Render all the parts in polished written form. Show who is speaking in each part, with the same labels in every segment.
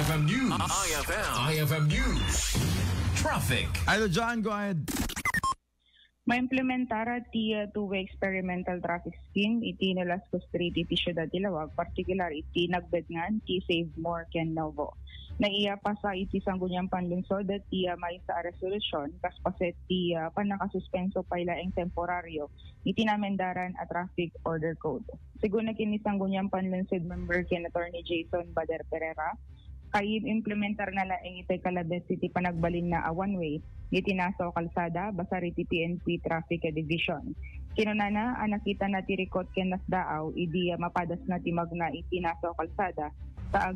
Speaker 1: IFM News. IFM News. Traffic.
Speaker 2: Idol John, go ahead.
Speaker 3: Ma-implementara ti two-way experimental traffic scheme iti Nolasco Street iti Ciudad Ilawag, particular iti nagbedngan ti Save More Ken Novo. Naiya pa sa iti Sangguniang Panlungsod at ti may sa resolusyon kaspaset ti panakasuspenso pailaeng temporaryo iti namendaran a traffic order code. Siguna kini Sangguniang Panlungsod member ken Attorney Jason Bader Pereira, kay implementar na laeng iti Calabes City panagbalin na a one-way iti naso kalsada basar iti PNP Traffic Division. Kinunana nakita na ti rikot ken nasdaaw idi mapadas na ti magna iti naso kalsada sa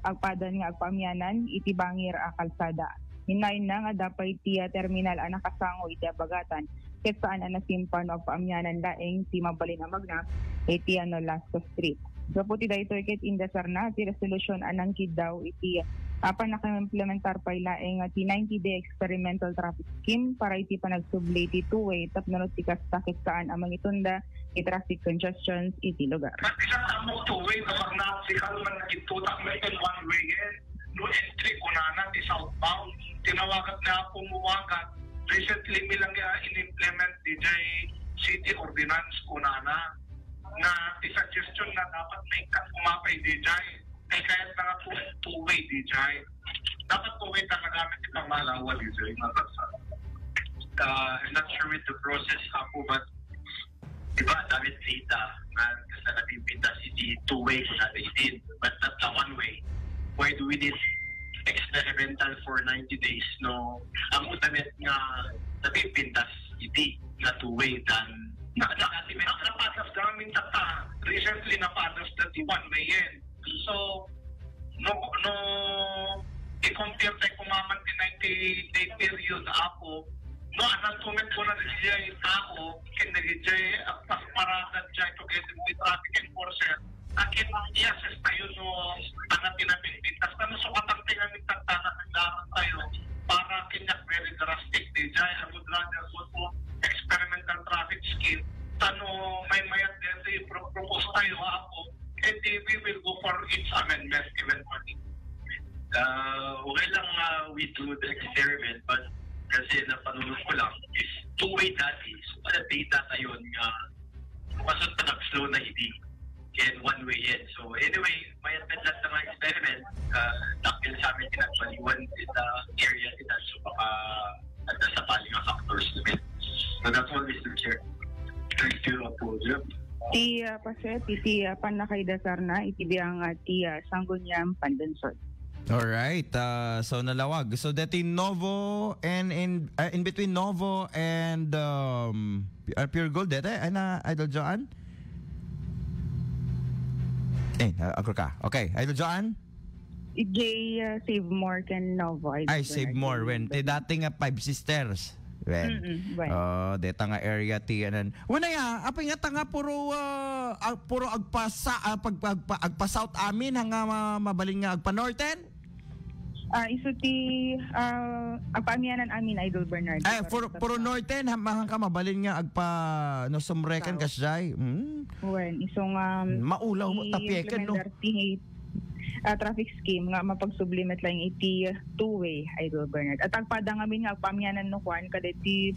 Speaker 3: agpadan nga agpamyanan iti bangir a kalsada. Hinayon na nga dapay ti terminal a nakasango iti abagatan ket saan nasimpan og paamyanan laeng ti mabalin a magna iti Nolasco Street. So puti daytoy ket indasar na ti resolution anang kid daw iti naka-implementar pa ilaeng ti 90-day experimental traffic scheme para iti panagsubli ti two-way tapno ti kastakit saan amang itunda ti traffic congestions iti lugar.
Speaker 4: Isa mo two-way na magnasikal man nagitutak na ito one-way no entry kunana ti southbound tinawagat na pumuwagat recently milang in-implement DJ city ordinance kunana na suggestion na dapat may kumapay DJ ay kahit mga two-way DJ dapat two-way talagamit itang malawa DJ. I'm not sure with the process ako but diba damit data and kasi nabibita si two-way sa 18 but not the one-way. Why do we need experimental for 90 days no? Ang utamit nga nabibintas iti na two-way than napatas namin tata. Recently napatas na di one-way yan. So, no i-compare tayo kumaman din 90-day period ako, no, anong comment ko na siya yung tao, kinagijay at pasmaragan siya together with traffic enforcer. Akin, i-assess tayo no, anong pinapinpitas. Ano sukatang tinamit tagtana ng tayo para kinyak very drastic di jay. I would rather go to experimental traffic scheme. Tano may mayat dito propose tayo ako, and we will go for its amendment eventually.
Speaker 5: Okay lang we do the experiment, but kasi napanunod ko lang is two-way dati. So, para data tayo nga pasot na nag-slow na hindi. And one-way yan. So, anyway, may attendat na mga experiment. Takil sa amin kinagpaliwan sa area nila. So, baka sa pali nga factors namin. So, that's all, Mr. Chair. Thank you, Apollo.
Speaker 3: Ti paset, iti panakaidasar na, iti biyang ti Sangguniang Panlungsod.
Speaker 2: Alright, so nalawag. So dati Novo and in between Novo and Pure Gold dati, ana Idol John? Ako ka. Okay, Idol John?
Speaker 3: EJ Save More Ken Novo.
Speaker 2: Ay, Save More. When ti dating Five Sisters. Well, deta nga area ti anan. Una ya, apay nga tanga puro agpa south amin hanga mabalin nga agpa northern.
Speaker 3: Isu ti agpaamianan amin Idol Bernard.
Speaker 2: Ay puro northern hang ka mabalin nga agpa no sumrekan kasjay.
Speaker 3: Wen isong
Speaker 2: maulaw mo tapiekan no.
Speaker 3: Traffic scheme nga mapagsublimit lang iti two-way Idol Bernard. At agpada nga min nga agpaamianan no kwan kadeti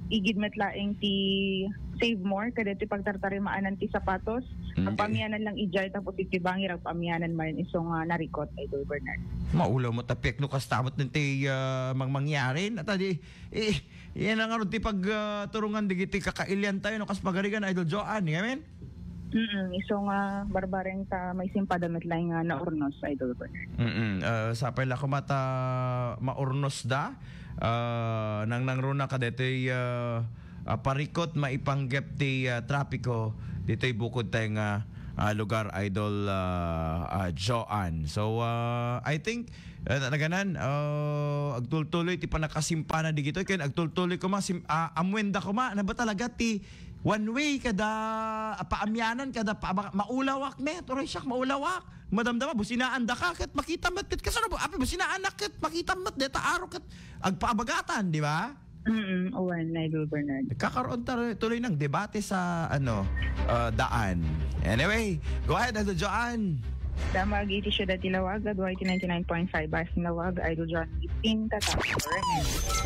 Speaker 3: igidmet laeng ti Save More kadeti pagtartarimaanan ti sapatos. Agpaamianan lang ijay tapos iti bangir agpaamianan man isong narikot Idol Bernard.
Speaker 2: Maulaw mo tapik no kastamot niti mangmangyarin at adi yan ang ti pag turungan digiti kakailyan tayo no kas pagarigan Idol Joan, ngamen?
Speaker 3: Isong barbareng ta may simpadamit lang nga naurnos Idol Bernard.
Speaker 2: Sapay la kumata maurnos da nang runa kadetoy parikot maipanggep ti trapiko ditoy bukod tay nga lugar Idol Joan. So I think naganan agtultuloy ti panakasimpana di gitoy ken agtultuloy ko amwenda ko na ba talaga ti one way kada paamyanan kada maulawak me tuloy siya maulawak madamdama businaan da ka ket makita mat ket kasano api businaan ket makita mat deta aro ket agpaabagatan di ba?
Speaker 3: Owen Idol Bernard.
Speaker 2: Kakaroon tuloy ng debate sa daan. Anyway, go ahead Idol Joan.
Speaker 3: Damag iti Syudad Ilawag, Adwa iti 99.5 Bas Ilawag, Idol John 15, Tatapos.